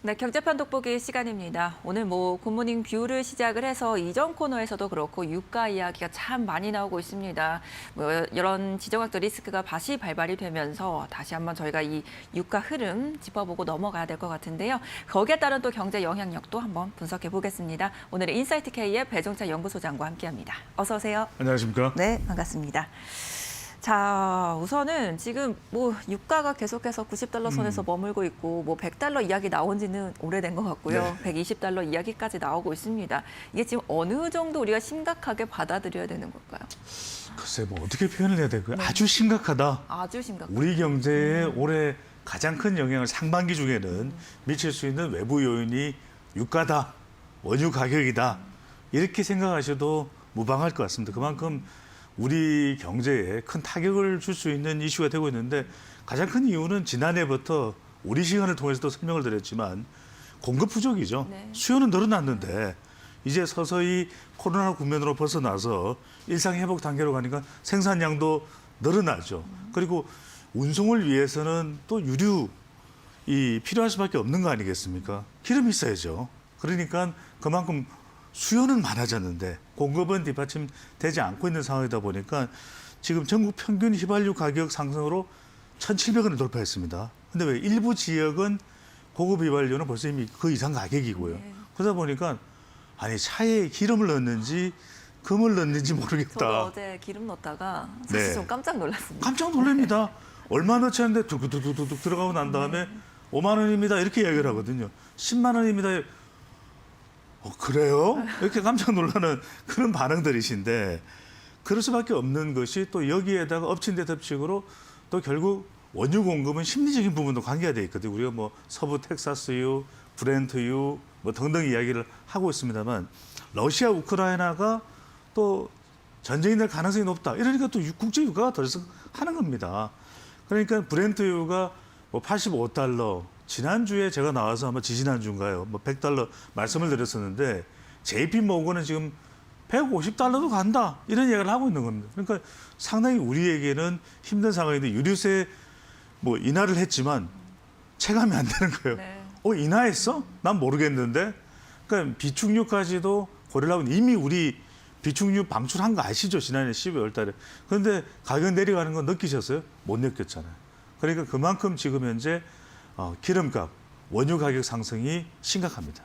네, 경제판 돋보기 시간입니다. 오늘 굿모닝 뷰를 시작을 해서 이전 코너에서도 그렇고 유가 이야기가 참 많이 나오고 있습니다. 이런 지정학적 리스크가 다시 발발이 되면서 다시 한번 저희가 이 유가 흐름 짚어보고 넘어가야 될 것 같은데요. 거기에 따른 또 경제 영향력도 한번 분석해 보겠습니다. 오늘은 인사이트 K의 배종찬 연구소장과 함께합니다. 어서 오세요. 안녕하십니까? 네, 반갑습니다. 자, 우선은 지금 유가가 계속해서 90달러 선에서 머물고 있고 100달러 이야기 나온 지는 오래된 것 같고요. 네. 120달러 이야기까지 나오고 있습니다. 이게 지금 어느 정도 우리가 심각하게 받아들여야 되는 걸까요? 글쎄 어떻게 표현을 해야 될까요? 아주 심각하다. 아주 심각하다. 우리 경제에 올해 가장 큰 영향을 상반기 중에는 미칠 수 있는 외부 요인이 유가다, 원유 가격이다. 이렇게 생각하셔도 무방할 것 같습니다. 그만큼 우리 경제에 큰 타격을 줄 수 있는 이슈가 되고 있는데 가장 큰 이유는 지난해부터 우리 시간을 통해서도 설명을 드렸지만 공급 부족이죠. 네. 수요는 늘어났는데 이제 서서히 코로나 국면으로 벗어나서 일상 회복 단계로 가니까 생산량도 늘어나죠. 그리고 운송을 위해서는 또 유류이 필요할 수밖에 없는 거 아니겠습니까? 기름이 있어야죠. 그러니까 그만큼 수요는 많아졌는데 공급은 뒷받침되지 않고 있는 상황이다 보니까 지금 전국 평균 휘발유 가격 상승으로 1,700원을 돌파했습니다. 근데 왜 일부 지역은 고급 휘발유는 벌써 이미 그 이상 가격이고요. 네. 그러다 보니까 아니 차에 기름을 넣었는지 금을 넣었는지 저도 모르겠다. 어제 기름 넣다가 사실 네. 좀 깜짝 놀랐습니다. 깜짝 놀랍니다. 얼마 넣지 않는데 뚝뚝뚝뚝 들어가고 난 다음에 5만 원입니다. 이렇게 이야기를 하거든요. 10만 원입니다. 그래요? 이렇게 깜짝 놀라는 그런 반응들이신데 그럴 수밖에 없는 것이 또 여기에다가 엎친 데 덮치고로 또 결국 원유 공급은 심리적인 부분도 관계가 돼 있거든요. 우리가 서부 텍사스유, 브렌트유 등등 이야기를 하고 있습니다만 러시아, 우크라이나가 또 전쟁이 될 가능성이 높다. 이러니까 또 국제 유가가 덜썩하는 겁니다. 그러니까 브렌트유가 85달러, 지난주에 제가 나와서 아마 지지난주인가요? 100달러 말씀을 드렸었는데 JP 모건은 지금 150달러도 간다. 이런 이야기를 하고 있는 겁니다. 그러니까 상당히 우리에게는 힘든 상황인데 유류세 인하를 했지만 체감이 안 되는 거예요. 네. 인하했어? 난 모르겠는데. 그러니까 비축유까지도 고려를 하고 이미 우리 비축유 방출한 거 아시죠? 지난해 12월 달에. 그런데 가격 내려가는 거 느끼셨어요? 못 느꼈잖아요. 그러니까 그만큼 지금 현재 기름값, 원유 가격 상승이 심각합니다.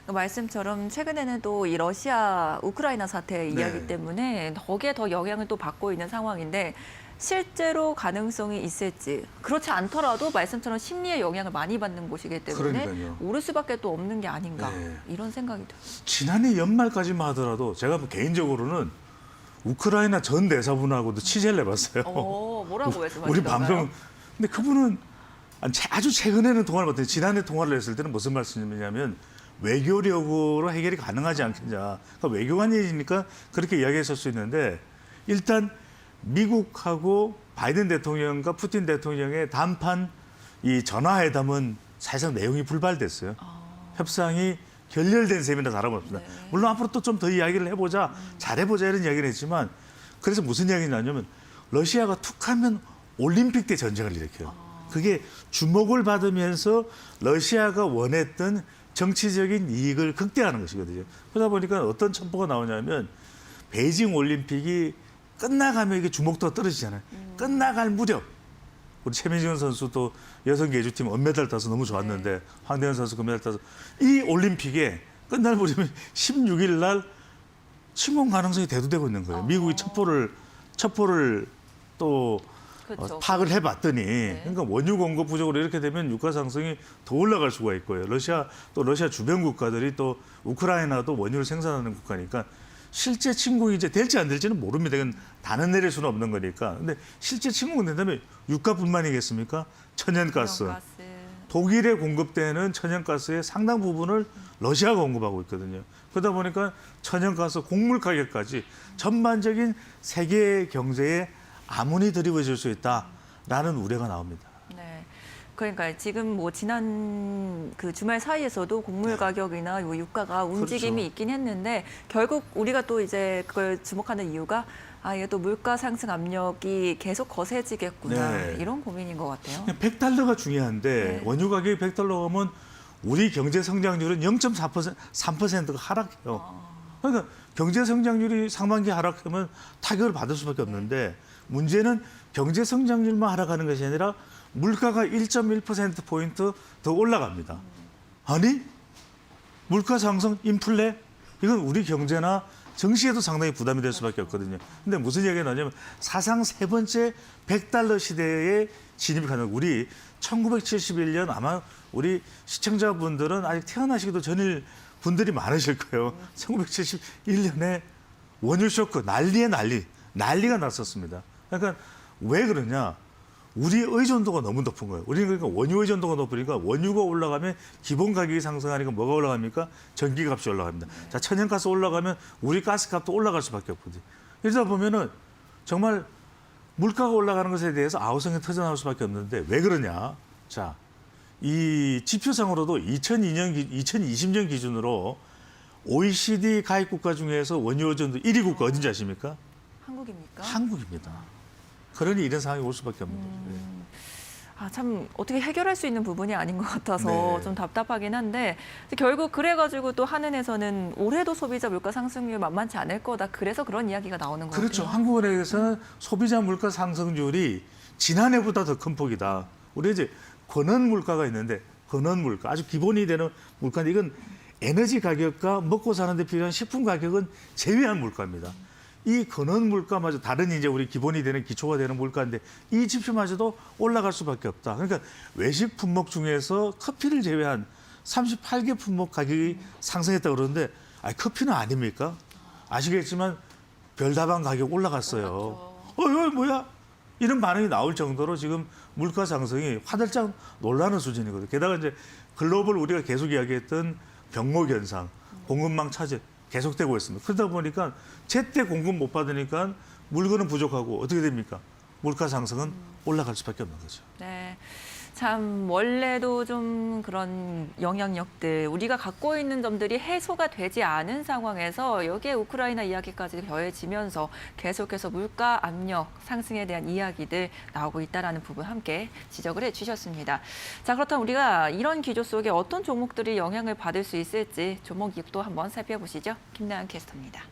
말씀처럼 최근에는 또 이 러시아, 우크라이나 사태 이야기 네. 때문에 거기에 더 영향을 또 받고 있는 상황인데 실제로 가능성이 있을지 그렇지 않더라도 말씀처럼 심리에 영향을 많이 받는 곳이기 때문에 그러니까요. 오를 수밖에 또 없는 게 아닌가 네. 이런 생각이 들어요. 지난해 연말까지만 하더라도 제가 개인적으로는 우크라이나 전 대사분하고도 취재를 해봤어요. 뭐라고 말씀하시던가요? 우리 방송. 근데 그분은 아주 최근에는 통화를 못했는데 지난해 통화를 했을 때는 무슨 말씀이냐면 외교력으로 해결이 가능하지 않겠냐. 그러니까 외교관 얘기니까 그렇게 이야기했을 수 있는데 일단 미국하고 바이든 대통령과 푸틴 대통령의 단판 이 전화회담은 사실상 내용이 불발됐어요. 협상이 결렬된 셈이나 다름없습니다. 네. 물론 앞으로 또 좀 더 이야기를 해보자, 잘해보자 이런 이야기를 했지만 그래서 무슨 이야기가 나냐면 러시아가 툭하면 올림픽 때 전쟁을 일으켜요. 그게 주목을 받으면서 러시아가 원했던 정치적인 이익을 극대화하는 것이거든요. 그러다 보니까 어떤 첩보가 나오냐면 베이징 올림픽이 끝나가면 이게 주목도가 떨어지잖아요. 끝나갈 무렵 우리 최민정 선수도 여성 계주팀 은메달 따서 너무 좋았는데 황대현 선수 금메달 따서 이 올림픽에 끝날 무렵에 16일 날 침공 가능성이 대두되고 있는 거예요. 미국이 첩보를 또 그렇죠. 파악을 해봤더니 그러니까 원유 공급 부족으로 이렇게 되면 유가 상승이 더 올라갈 수가 있고요. 러시아 주변 국가들이 또 우크라이나도 원유를 생산하는 국가니까 실제 침공이 이제 될지 안 될지는 모릅니다. 이건 단은 내릴 수는 없는 거니까. 근데 실제 침공이 된다면 유가뿐만이겠습니까? 천연가스. 독일에 공급되는 천연가스의 상당 부분을 러시아가 공급하고 있거든요. 그러다 보니까 천연가스 곡물 가격까지 전반적인 세계 경제에 암운이 드리워질 수 있다라는 우려가 나옵니다. 네. 그러니까 지금 지난 그 주말 사이에서도 곡물 가격이나 유가가 움직임이 그렇죠. 있긴 했는데 결국 우리가 또 이제 그걸 주목하는 이유가 이게 또 물가 상승 압력이 계속 거세지겠구나 네. 이런 고민인 것 같아요. 100달러가 중요한데 네. 원유 가격이 100달러 하면 우리 경제 성장률은 0.4%, 3%가 하락해요. 그러니까 경제 성장률이 상반기 하락하면 타격을 받을 수밖에 없는데 문제는 경제 성장률만 하락하는 것이 아니라 물가가 1.1%포인트 더 올라갑니다. 아니? 물가 상승, 인플레? 이건 우리 경제나 정시에도 상당히 부담이 될 수밖에 없거든요. 근데 무슨 얘기가 나냐면 사상 세 번째 100달러 시대에 진입하는 우리 1971년 아마 우리 시청자분들은 아직 태어나시기도 전일 분들이 많으실 거예요. 1971년에 원유 쇼크 난리가 났었습니다. 그러니까 왜 그러냐? 우리 의존도가 너무 높은 거예요. 우리는 그러니까 원유 의존도가 높으니까 원유가 올라가면 기본 가격이 상승하니까 뭐가 올라갑니까? 전기값이 올라갑니다. 자, 천연가스 올라가면 우리 가스값도 올라갈 수밖에 없거든요. 이러다 보면은 정말 물가가 올라가는 것에 대해서 아우성이 터져나올 수밖에 없는데 왜 그러냐? 자, 이 지표상으로도 2020년 기준으로 OECD 가입 국가 중에서 원유 의존도 1위 국가 어딘지 아십니까? 한국입니까? 한국입니다. 그러니 이런 상황이 올 수밖에 없는 거죠. 네. 아, 참 어떻게 해결할 수 있는 부분이 아닌 것 같아서 네. 좀 답답하긴 한데 결국 그래가지고 또 한은에서는 올해도 소비자 물가 상승률 만만치 않을 거다. 그래서 그런 이야기가 나오는 거예요. 그렇죠. 한국은행에서는 소비자 물가 상승률이 지난해보다 더 큰 폭이다. 우리 이제 권원 물가가 있는데 권원 물가 아주 기본이 되는 물가인데 이건 에너지 가격과 먹고 사는데 필요한 식품 가격은 제외한 물가입니다. 이 근원 물가마저 다른 이제 우리 기본이 되는 기초가 되는 물가인데 이 지표마저도 올라갈 수밖에 없다. 그러니까 외식 품목 중에서 커피를 제외한 38개 품목 가격이 상승했다고 그러는데 아니, 커피는 아닙니까? 아시겠지만 별다방 가격 올라갔어요. 이거 뭐야? 이런 반응이 나올 정도로 지금 물가 상승이 화들짝 놀라는 수준이거든요. 게다가 이제 글로벌 우리가 계속 이야기했던 병목 현상, 공급망 차질 계속되고 있습니다. 그러다 보니까 제때 공급 못 받으니까 물건은 부족하고 어떻게 됩니까? 물가 상승은 올라갈 수밖에 없는 거죠. 네. 참 원래도 좀 그런 영향력들 우리가 갖고 있는 점들이 해소가 되지 않은 상황에서 여기에 우크라이나 이야기까지 더해지면서 계속해서 물가 압력 상승에 대한 이야기들 나오고 있다라는 부분 함께 지적을 해주셨습니다. 자, 그렇다면 우리가 이런 기조 속에 어떤 종목들이 영향을 받을 수 있을지 종목이익도 한번 살펴보시죠. 김나연 캐스터입니다.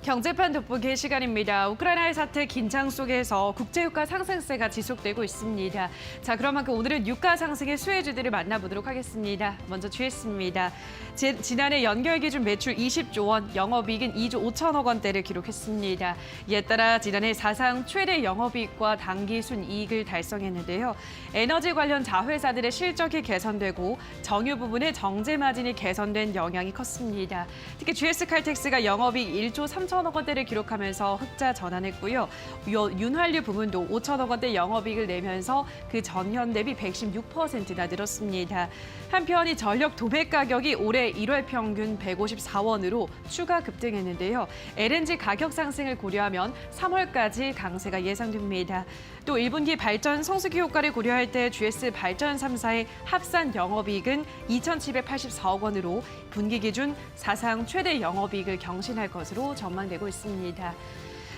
경제판 돋보기 시간입니다. 우크라이나의 사태 긴장 속에서 국제유가 상승세가 지속되고 있습니다. 자, 그럼 오늘은 유가 상승의 수혜주들을 만나보도록 하겠습니다. 먼저 GS입니다. 지난해 연결 기준 매출 20조 원, 영업이익은 2조 5천억 원대를 기록했습니다. 이에 따라 지난해 사상 최대 영업이익과 당기 순이익을 달성했는데요. 에너지 관련 자회사들의 실적이 개선되고 정유 부분의 정제 마진이 개선된 영향이 컸습니다. 특히 GS칼텍스가 영업이익 1조 3천억 원대를 기록하면서 흑자 전환했고요. 윤활유 부분도 5천억 원대 영업이익을 내면서 그 전년 대비 116%나 늘었습니다. 한편 이 전력 도매 가격이 올해 1월 평균 154원으로 추가 급등했는데요. LNG 가격 상승을 고려하면 3월까지 강세가 예상됩니다. 또 1분기 발전 성수기 효과를 고려할 때 GS 발전 3사의 합산 영업이익은 2,784억 원으로 분기 기준 사상 최대 영업이익을 경신할 것으로 전망되고 있습니다.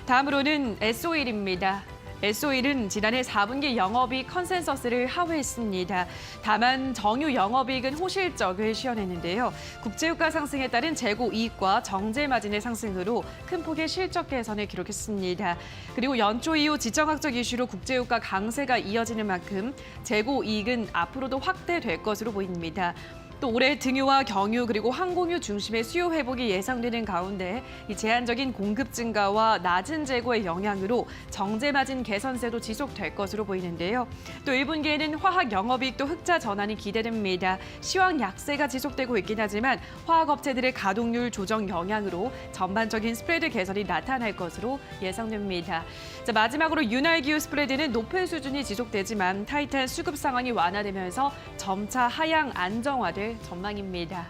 다음으로는 S-오일입니다. S-오일은 지난해 4분기 영업이익 컨센서스를 하회했습니다. 다만 정유 영업이익은 호실적을 시현했는데요. 국제유가 상승에 따른 재고 이익과 정제 마진의 상승으로 큰 폭의 실적 개선을 기록했습니다. 그리고 연초 이후 지정학적 이슈로 국제유가 강세가 이어지는 만큼 재고 이익은 앞으로도 확대될 것으로 보입니다. 또 올해 등유와 경유 그리고 항공유 중심의 수요 회복이 예상되는 가운데 이 제한적인 공급 증가와 낮은 재고의 영향으로 정제 마진 개선세도 지속될 것으로 보이는데요. 또 1분기에는 화학 영업이익도 흑자 전환이 기대됩니다. 시황 약세가 지속되고 있긴 하지만 화학업체들의 가동률 조정 영향으로 전반적인 스프레드 개선이 나타날 것으로 예상됩니다. 자, 마지막으로 윤활기유 스프레드는 높은 수준이 지속되지만 타이트한 수급 상황이 완화되면서 점차 하향 안정화될 전망입니다.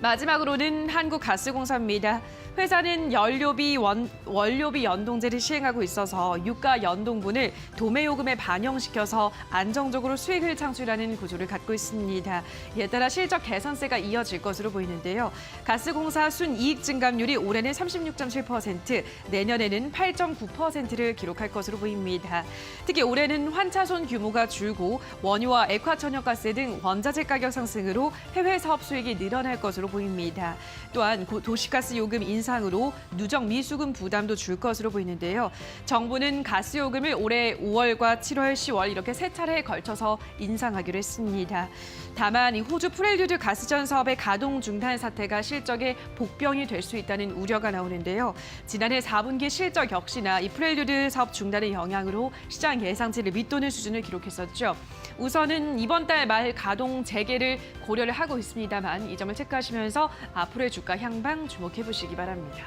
마지막으로는 한국가스공사입니다. 회사는 원료비 연동제를 시행하고 있어서 유가 연동분을 도매요금에 반영시켜서 안정적으로 수익을 창출하는 구조를 갖고 있습니다. 이에 따라 실적 개선세가 이어질 것으로 보이는데요. 가스공사 순이익 증감률이 올해는 36.7%, 내년에는 8.9%를 기록할 것으로 보입니다. 특히 올해는 환차손 규모가 줄고 원유와 액화천연가스 등 원자재 가격 상승으로 해외 사업 수익이 늘어날 것으로 보입니다. 또한 도시가스 요금 인상으로 누적 미수금 부담도 줄 것으로 보이는데요. 정부는 가스 요금을 올해 5월과 7월, 10월 이렇게 세 차례에 걸쳐서 인상하기로 했습니다. 다만 이 호주 프렐류드 가스전 사업의 가동 중단 사태가 실적에 복병이 될 수 있다는 우려가 나오는데요. 지난해 4분기 실적 역시나 이 프렐류드 사업 중단의 영향으로 시장 예상치를 밑도는 수준을 기록했었죠. 우선은 이번 달 말 가동 재개를 고려를 하고 있습니다만 이 점을 체크하시면서 앞으로의 주가 향방 주목해 보시기 바랍니다.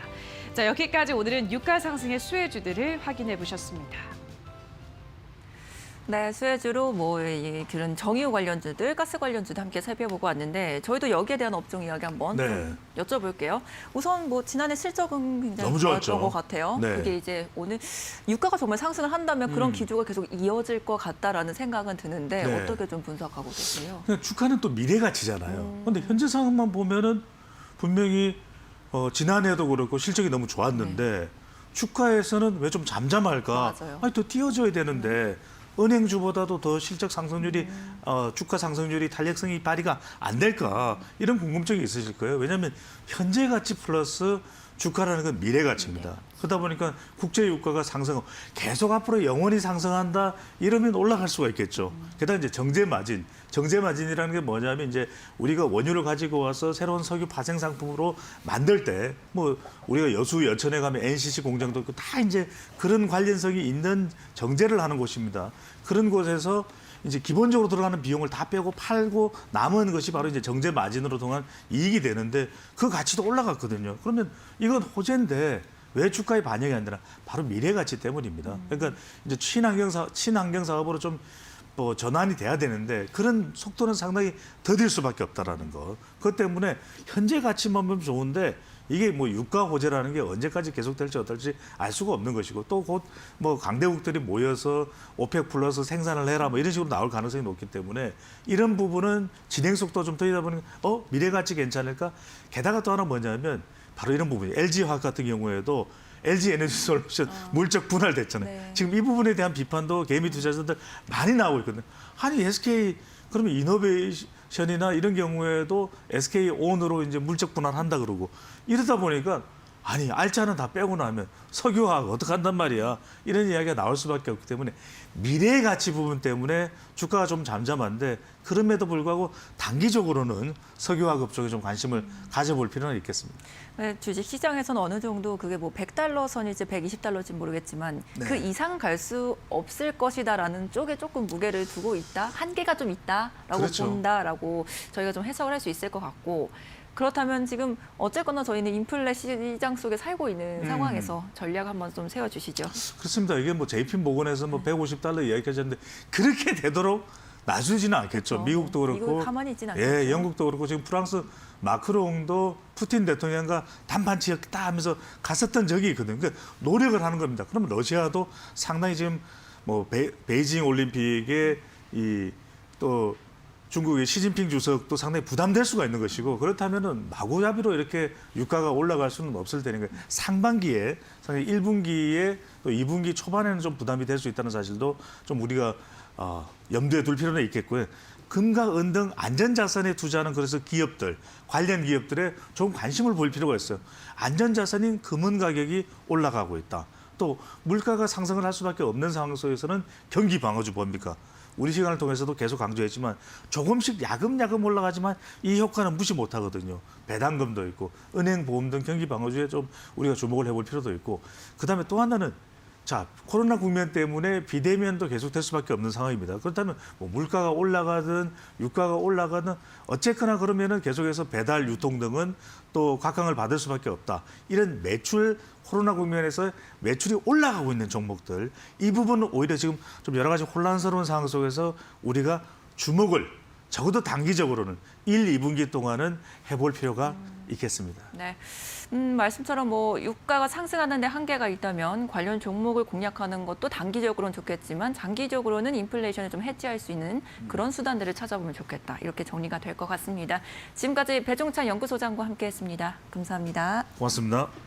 자, 여기까지 오늘은 유가 상승의 수혜주들을 확인해 보셨습니다. 네, 수혜주로 그런 정유 관련주들, 가스 관련주도 함께 살펴보고 왔는데 저희도 여기에 대한 업종 이야기 한번 네. 좀 여쭤볼게요. 우선 지난해 실적은 굉장히 너무 좋았던 좋았죠. 것 같아요. 네. 그게 이제 오늘 유가가 정말 상승을 한다면 그런 기조가 계속 이어질 것 같다라는 생각은 드는데 네. 어떻게 좀 분석하고 계세요? 그냥 주가는 또 미래 가치잖아요. 그런데 현재 상황만 보면은 분명히 지난해도 그렇고 실적이 너무 좋았는데 주가에서는 왜 좀 잠잠할까? 맞아요. 아니 더 띄워줘야 되는데 은행주보다도 더 실적 상승률이 주가 상승률이 탄력성이 발휘가 안 될까 이런 궁금증이 있으실 거예요. 왜냐하면 현재 가치 플러스 주가라는 건 미래 가치입니다. 그러다 보니까 국제 유가가 상승, 계속 앞으로 영원히 상승한다 이러면 올라갈 수가 있겠죠. 게다가 이제 정제 마진이라는 게 뭐냐면 이제 우리가 원유를 가지고 와서 새로운 석유 파생 상품으로 만들 때 뭐 우리가 여수 여천에 가면 NCC 공장도 있고 다 이제 그런 관련성이 있는 정제를 하는 곳입니다. 그런 곳에서 이제 기본적으로 들어가는 비용을 다 빼고 팔고 남은 것이 바로 이제 정제 마진으로 통한 이익이 되는데 그 가치도 올라갔거든요. 그러면 이건 호재인데 왜 주가에 반영이 안 되나? 바로 미래 가치 때문입니다. 그러니까 이제 친환경 사업으로 좀 전환이 돼야 되는데 그런 속도는 상당히 더딜 수밖에 없다라는 거. 그것 때문에 현재 가치만 보면 좋은데 이게 뭐 유가 호재라는 게 언제까지 계속될지 어떨지 알 수가 없는 것이고 또 곧 뭐 강대국들이 모여서 오펙 플러스 생산을 해라 뭐 이런 식으로 나올 가능성이 높기 때문에 이런 부분은 진행 속도 좀 더이다 보니까 미래 가치 괜찮을까? 게다가 또 하나 뭐냐면 바로 이런 부분이 LG화학 같은 경우에도 LG 에너지 솔루션 물적 분할됐잖아요. 네. 지금 이 부분에 대한 비판도 개미 투자자들 많이 나오고 있거든요. 아니 SK 그러면 이노베이션이나 이런 경우에도 SK 온으로 이제 물적 분할한다 그러고 이러다 보니까 아니 알짜는 다 빼고 나면 석유화학 어떻게 한단 말이야 이런 이야기가 나올 수밖에 없기 때문에 미래 가치 부분 때문에 주가가 좀 잠잠한데 그럼에도 불구하고 단기적으로는 석유화학 업종에 좀 관심을 가져볼 필요는 있겠습니다. 네, 주식 시장에서는 어느 정도 그게 뭐 100달러 선일지 120달러인지 모르겠지만 네. 그 이상 갈 수 없을 것이다라는 쪽에 조금 무게를 두고 있다. 한계가 좀 있다라고 그렇죠. 본다라고 저희가 좀 해석을 할 수 있을 것 같고 그렇다면 지금 어쨌거나 저희는 인플레 시장 속에 살고 있는 상황에서 전략 한번 좀 세워주시죠. 그렇습니다. 이게 뭐 JP 모건에서 뭐 150달러 이야기하셨는데 그렇게 되도록 놔주지는 않겠죠. 미국도 그렇고, 미국이 가만히 있지는 않겠죠. 예, 영국도 그렇고 지금 프랑스 마크롱도 푸틴 대통령과 단판 지었다 하면서 갔었던 적이 있거든요. 그러니까 노력을 하는 겁니다. 그러면 러시아도 상당히 지금 뭐 베이징 올림픽에 또 중국의 시진핑 주석도 상당히 부담될 수가 있는 것이고 그렇다면은 마구잡이로 이렇게 유가가 올라갈 수는 없을 테는 거예요. 상반기에 상당히 1분기에 또 2분기 초반에는 좀 부담이 될 수 있다는 사실도 좀 우리가 염두에 둘 필요는 있겠고요. 금과 은 등 안전자산에 투자하는 그래서 기업들, 관련 기업들에 좀 관심을 보일 필요가 있어요. 안전자산인 금은 가격이 올라가고 있다. 또 물가가 상승을 할 수밖에 없는 상황 속에서는 경기 방어주 뭡니까? 우리 시간을 통해서도 계속 강조했지만 조금씩 야금야금 올라가지만 이 효과는 무시 못하거든요. 배당금도 있고 은행 보험 등 경기 방어주에 좀 우리가 주목을 해볼 필요도 있고 그다음에 또 하나는 자 코로나 국면 때문에 비대면도 계속될 수밖에 없는 상황입니다. 그렇다면 뭐 물가가 올라가든 유가가 올라가든 어쨌거나 그러면은 계속해서 배달 유통 등은 또 각광을 받을 수밖에 없다. 이런 매출 코로나 국면에서 매출이 올라가고 있는 종목들 이 부분은 오히려 지금 좀 여러 가지 혼란스러운 상황 속에서 우리가 주목을 적어도 단기적으로는 1, 2분기 동안은 해볼 필요가 있겠습니다. 네. 말씀처럼 뭐 유가가 상승하는 데 한계가 있다면 관련 종목을 공략하는 것도 단기적으로는 좋겠지만 장기적으로는 인플레이션을 좀 해지할 수 있는 그런 수단들을 찾아보면 좋겠다. 이렇게 정리가 될 것 같습니다. 지금까지 배종찬 연구소장과 함께했습니다. 감사합니다. 고맙습니다.